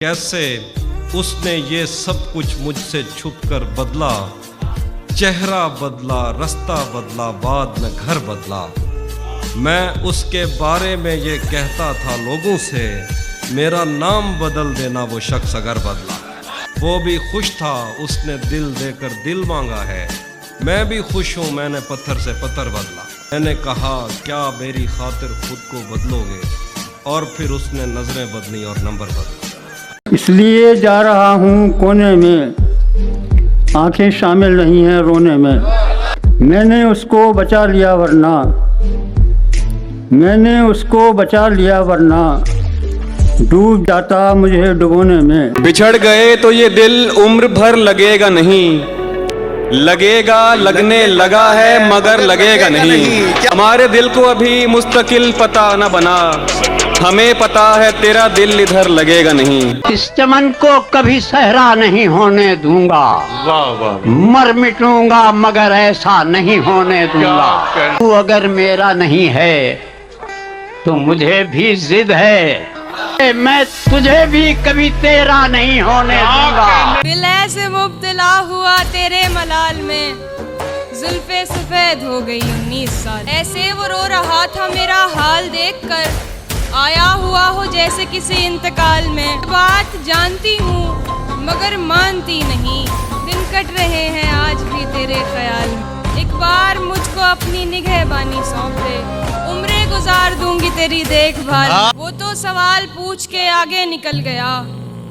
कैसे उसने ये सब कुछ मुझसे छुपकर बदला, चेहरा बदला, रास्ता बदला, बाद में घर बदला। मैं उसके बारे में ये कहता था लोगों से, मेरा नाम बदल देना वो शख्स अगर बदला। वो भी खुश था, उसने दिल देकर दिल मांगा है। मैं भी खुश हूँ, मैंने पत्थर से पत्थर बदला। मैंने कहा क्या मेरी खातिर खुद को बदलोगे, और फिर उसने नजरें बदली और नंबर बदला। इसलिए जा रहा हूँ कोने में, आंखें शामिल नहीं हैं रोने में। मैंने उसको बचा लिया वरना, मैंने उसको बचा लिया वरना डूब जाता मुझे डुबोने में। बिछड़ गए तो ये दिल उम्र भर लगेगा नहीं, लगेगा लगने लगा है मगर लगेगा नहीं। हमारे दिल को अभी मुस्तकिल पता न बना, हमें पता है तेरा दिल इधर लगेगा नहीं। इस चमन को कभी सहरा नहीं होने दूंगा, वाह वाह। मर मिटूंगा मगर ऐसा नहीं होने दूंगा। तू अगर मेरा नहीं है तो मुझे भी जिद है, मैं तुझे भी कभी तेरा नहीं होने दूंगा। दिल ऐसे मुब्तला हुआ तेरे मलाल में, जुल्फे सफेद हो गई 19 साल। ऐसे वो रो रहा था मेरा हाल देखकर, आया हुआ हो जैसे किसी इंतकाल में। बात जानती हूँ मगर मानती नहीं, दिन कट रहे हैं आज भी तेरे ख्याल में। एक बार मुझको अपनी निगहबानी सौंप दे, उम्रें गुजार दूंगी तेरी देखभाल। वो तो सवाल पूछ के आगे निकल गया,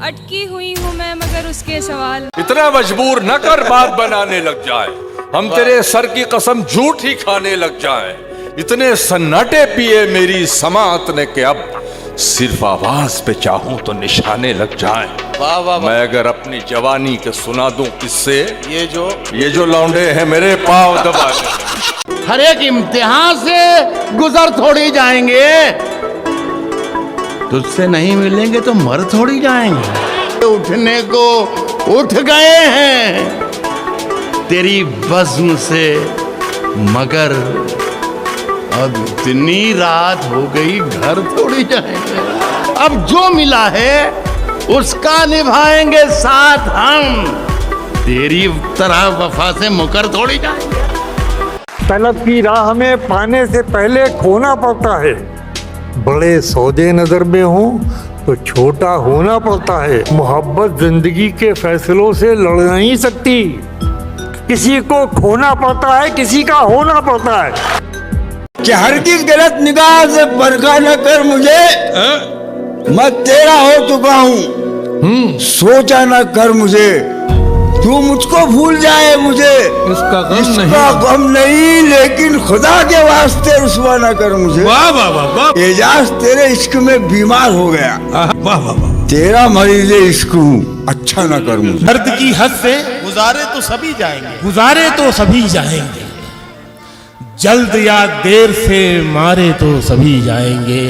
अटकी हुई हूँ मैं मगर उसके सवाल। इतना मजबूर न कर बात बनाने लग जाए, हम तेरे सर की कसम झूठ ही खाने लग जाए। इतने सन्नाटे पिए मेरी समात ने कि अब सिर्फ आवाज पे चाहूं तो निशाने लग जाए। मैं अगर अपनी जवानी के सुना दूं किससे, ये जो लौंडे हैं मेरे पांव दबाने। हर एक इम्तिहान से गुजर थोड़ी जाएंगे, तुझसे नहीं मिलेंगे तो मर थोड़ी जाएंगे। उठने को उठ गए हैं तेरी बज़्म से, मगर अब इतनी रात हो गई घर थोड़ी जाएंगे। अब जो मिला है उसका निभाएंगे साथ हम, तेरी तरह वफा से मुकर थोड़ी जाएंगे। तलब की राह में पाने से पहले खोना पड़ता है, बड़े सौदे नजर में हो तो छोटा होना पड़ता है। मोहब्बत जिंदगी के फैसलों से लड़ नहीं सकती, किसी को खोना पड़ता है, किसी का होना पड़ता है। कि हर किस गलत निगाह से परखा न कर मुझे, मैं तेरा हो चुका हूँ, सोचा न कर मुझे। तू मुझको भूल जाए मुझे इसका गम नहीं, लेकिन खुदा के वास्ते रुसवा न कर मुझे। वाह वाह वाह। एजाज तेरे इश्क में बीमार हो गया, वाह वाह। तेरा मरीज इश्क हूँ, अच्छा न कर मुझे। दर्द की हद से गुजारे तो सभी जाएंगे, गुजारे तो सभी जाएंगे, जल्द या देर से मारे तो सभी जाएंगे।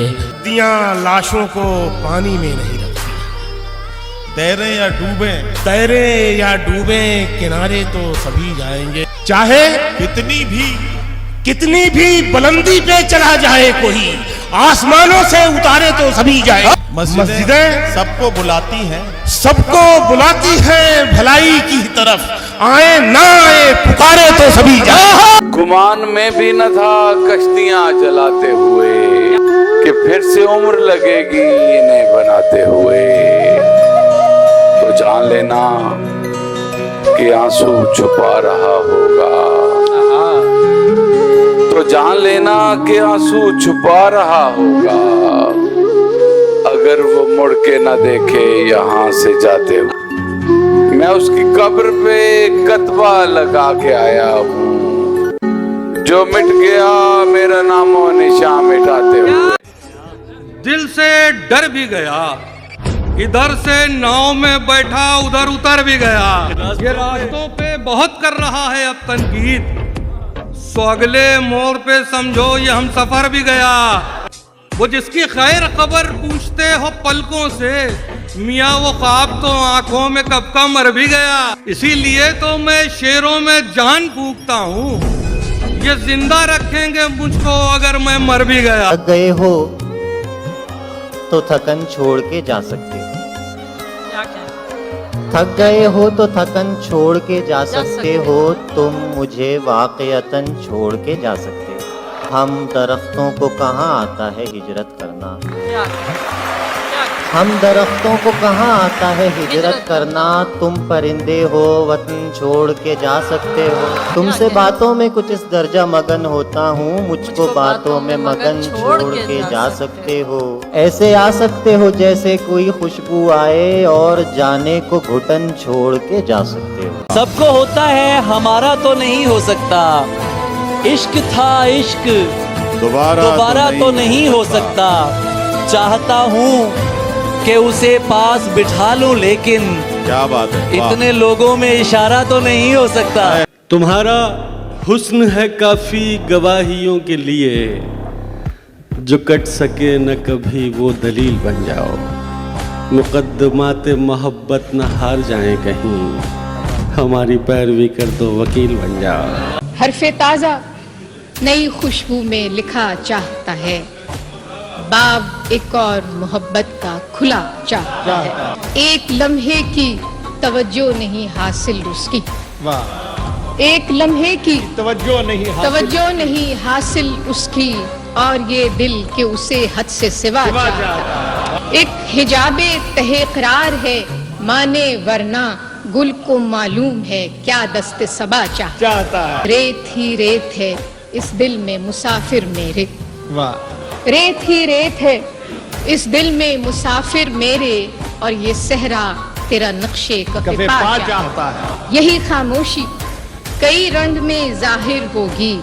दियां लाशों को पानी में नहीं रखती, तैरे या डूबे किनारे तो सभी जाएंगे। चाहे कितनी भी बुलंदी पे चला जाए कोई, आसमानों से उतारे तो सभी जाए। मस्जिदें सबको बुलाती हैं भलाई की तरफ, आए ना आए पुकारे तो सभी जाए। गुमान में भी न था कश्तियां जलाते हुए, कि फिर से उम्र लगेगी इन्हें बनाते हुए। तो जान लेना कि आंसू छुपा रहा होगा, तो जान लेना कि आंसू छुपा रहा होगा, अगर वो मुड़ के न देखे यहाँ से जाते हुए। मैं उसकी कब्र पे कतबा लगा के आया हूँ, जो मिट गया मेरा नामो निशान मिटाते हुए। दिल से डर भी गया, इधर से नाव में बैठा उधर उतर भी गया। ये रास्तों पे बहुत कर रहा है अब तनकीद, सो अगले मोड़ पे समझो ये हम सफर भी गया। वो जिसकी खैर खबर पूछते हो पलकों से, मियाँ वो ख्वाब तो आंखों में कब का मर भी गया। इसीलिए तो मैं शेरों में जान फूंकता हूँ, ये जिंदा रखेंगे मुझको अगर मैं मर भी गया। गए हो तो थकन छोड़ के जा सकते हो, थक गए हो तो थकन छोड़ के जा सकते हो, तुम मुझे वाकईतन छोड़ के जा सकते हो। हम दरख्तों को कहाँ आता है हिजरत करना, हम दरख्तों को कहाँ आता है हिजरत करना, तुम परिंदे हो वतन छोड़ के जा सकते हो। तुमसे बातों में कुछ इस दर्जा मगन होता हूँ, मुझको बातों में मगन छोड़ के जा सकते हो। ऐसे आ सकते हो जैसे कोई खुशबू आए और जाने को घुटन छोड़ के जा सकते हो। सबको होता है हमारा तो नहीं हो सकता, इश्क था इश्क दोबारा तो नहीं हो सकता। चाहता हूँ कि उसे पास बिठा लूं, लेकिन क्या बात है, इतने लोगों में इशारा तो नहीं हो सकता। तुम्हारा हुस्न है काफी गवाहियों के लिए, जो कट सके न कभी वो दलील बन जाओ। मुकद्दमाते मोहब्बत न हार जाएं कहीं, हमारी पैरवी कर दो वकील बन जाओ। हरफे ताजा नई खुशबू में लिखा चाहता है, बाब एक और मोहब्बत का खुला चाहता है। एक लम्हे की तवज्जो नहीं हासिल उसकी, एक लम्हे की तवज्जो नहीं हासिल उसकी, और ये दिल के उसे हद से सिवा चाहता है। एक हिजाबे तहक़रार है माने वरना गुल को मालूम है क्या दस्ते सबा चाहता है। रेत ही रेत है इस दिल में मुसाफिर मेरे, रेत ही रेत है इस दिल में मुसाफिर मेरे, और ये सहरा तेरा नक्शे कफ़े पा चाहता है। यही खामोशी कई रंग में जाहिर होगी,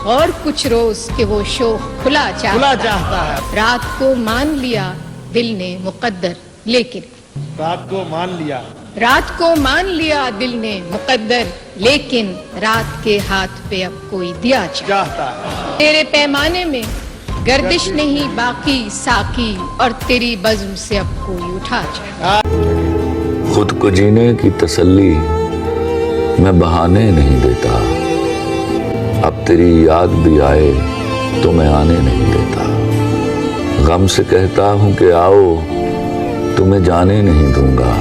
और कुछ रोज के वो शोख खुला चाहता है। रात को मान लिया दिल ने मुकद्दर, लेकिन रात को मान लिया दिल ने मुकद्दर, लेकिन रात के हाथ पे अब कोई दिया चाहता है। तेरे पैमाने में गर्दिश नहीं बाकी साकी, और तेरी बज़्म से अब कोई उठा चाहता। खुद को जीने की तसल्ली मैं बहाने नहीं देता, अब तेरी याद भी आए तो मैं आने नहीं देता। गम से कहता हूँ कि आओ तुम्हें जाने नहीं दूंगा,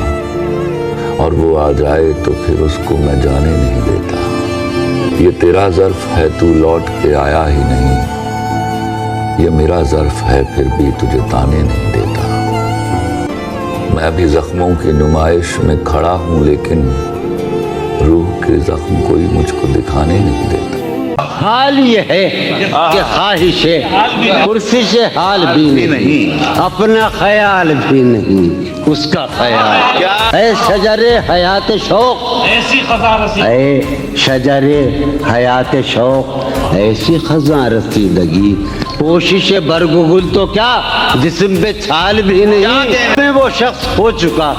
और वो आ जाए तो फिर उसको मैं जाने नहीं देता। ये तेरा ज़र्फ है तू लौट के आया ही नहीं, ये मेरा ज़र्फ है फिर भी तुझे ताने नहीं देता। मैं भी जख्मों की नुमाइश में खड़ा हूँ, लेकिन रूह के जख्म कोई मुझको दिखाने नहीं देता। हाल ये है कि ख्वाहिशे कुर्सी से हाल भी नहीं, अपना ख्याल भी नहीं उसका ख्याल। ऐ शजरे हयात शौक ऐ शजरे हयात शौक, ऐसी खज़ां रसी लगी कोशिश बरगुल तो क्या जिस्म पे छाल भी नहीं। मैं वो शख्स हो चुका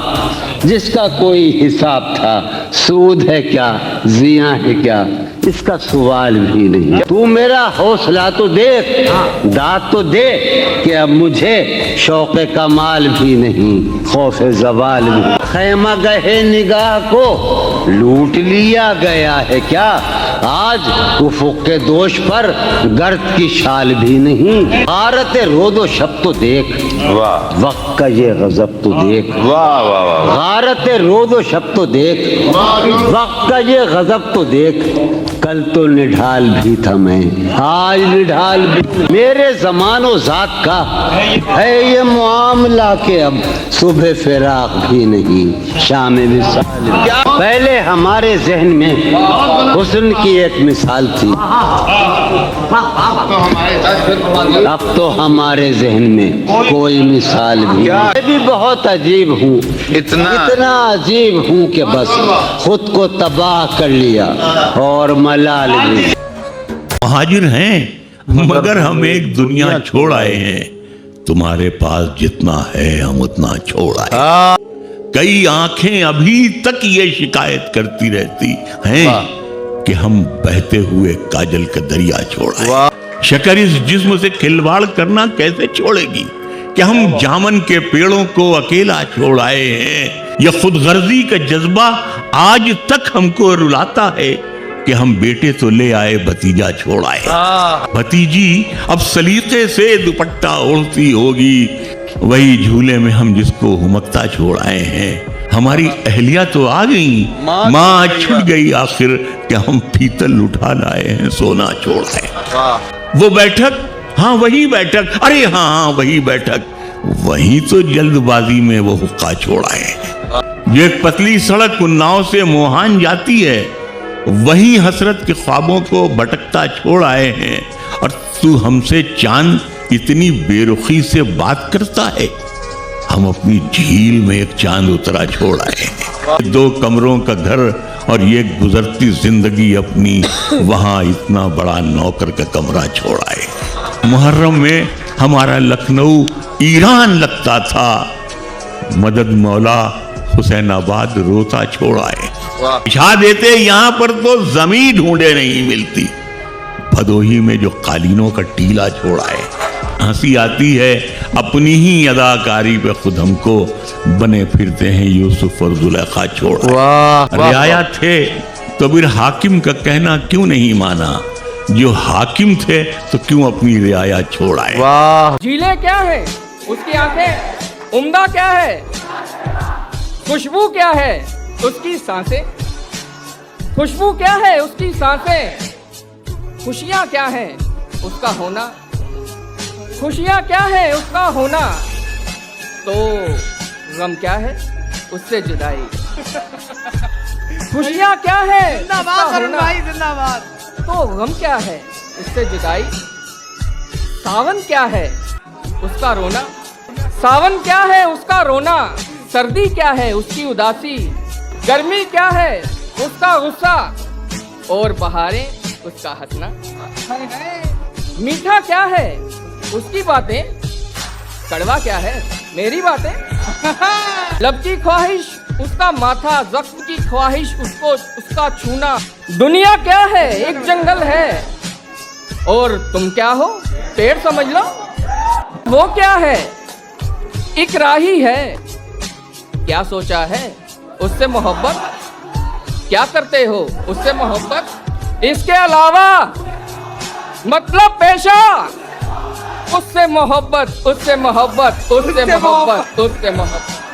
जिसका कोई हिसाब था, सूद है क्या जिया है क्या इसका सवाल भी नहीं। तू मेरा हौसला तो देख, दाद तो दे कि अब मुझे शौक़े कमाल भी नहीं, खौफ़े ज़वाल भी। खैमा गहे निगाह को लूट लिया गया है क्या, आज उफ़ुक़ के दोष पर गर्द की शाल भी नहीं। गारत रोदो शब तो देख, वक्त का ये गज़ब तो देख, गारत रोदो शब तो देख, वक्त का ये गज़ब तो देख। कल तो निढाल भी था मैं, आज निढाल भी। मेरे ज़मानो ज़ात का है ये मामला के अब सुबह फिराक भी नहीं, शाम विसाल। पहले हमारे जहन में हुस्न की एक मिसाल थी, अब तो हमारे जहन में कोई मिसाल भी। मैं भी बहुत अजीब हूँ, इतना अजीब हूँ कि बस खुद को तबाह कर लिया और मलाल भी। महाजिर हैं मगर हम एक दुनिया छोड़ आए हैं, तुम्हारे पास जितना है हम उतना छोड़ आए। कई आंखें अभी तक ये शिकायत करती रहती हैं कि हम बहते हुए काजल का दरिया छोड़ आए। शकर इस जिस्म से खिलवाड़ करना कैसे छोड़ेगी कि हम जामन के पेड़ों को अकेला छोड़ आए हैं। यह खुदगर्जी का जज्बा आज तक हमको रुलाता है कि हम बेटे तो ले आए भतीजा छोड़ आए। भतीजी अब सलीके से दुपट्टा ओढ़ती होगी, वही झूले में हम जिसको हुमकता छोड़ आए हैं। हमारी अहलिया तो आ गई, माँ छूट गई आखिर कि हम पीतल उठा लाए हैं, सोना छोड़ आए। वो बैठक, हाँ वही बैठक, अरे हाँ वही बैठक, वही तो जल्दबाजी में वो हुक्का छोड़ आए। जो एक पतली सड़क उन्नाव से मोहान जाती है, वही हसरत के ख्वाबों को भटकता छोड़ आए हैं। और तू हमसे चांद इतनी बेरुखी से बात करता है। हम अपनी झील में एक चांद उतरा छोड़ आए हैं। 2 कमरों का घर और ये गुजरती जिंदगी अपनी, वहां इतना बड़ा नौकर का कमरा छोड़ आए। मुहर्रम में हमारा लखनऊ ईरान लगता था, मदद मौला हुसैनाबाद रोता छोड़ आए। बिछा देते यहाँ पर तो जमीन ढूंढे नहीं मिलती, भदोही में जो कालीनों का टीला छोड़ आए। हंसी आती है अपनी ही अदाकारी पे खुद हमको, बने फिरते हैं यूसुफ और जुलेखा छोड़ आए। रियाया थे तो फिर हाकिम का कहना क्यों नहीं माना, जो हाकिम थे तो क्यों अपनी रियाया छोड़ आए। झीलें क्या है उसकी आंखें, उम्दा क्या है खुशबू क्या है उसकी सांसें, खुशबू क्या है उसकी सांसें, खुशियाँ क्या है उसका होना, खुशियाँ क्या है उसका होना, तो गम क्या है उससे जुदाई, खुशियाँ क्या है उसका होना, तो गम क्या है उससे जुदाई, सावन क्या है उसका रोना, सावन क्या है उसका रोना, सर्दी क्या है उसकी उदासी, गर्मी क्या है उसका गुस्सा, और बहारें उसका हंसना, मीठा क्या है उसकी बातें, कड़वा क्या है मेरी बातें, लब की ख्वाहिश उसका माथा, जख्म की ख्वाहिश उसको उसका छूना, दुनिया क्या है एक जंगल है और तुम क्या हो पेड़ समझ लो, वो क्या है एक राही है, क्या सोचा है उससे मोहब्बत, क्या करते हो उससे मोहब्बत, इसके अलावा मतलब पेशा, उससे मोहब्बत उससे मोहब्बत उससे मोहब्बत उससे मोहब्बत।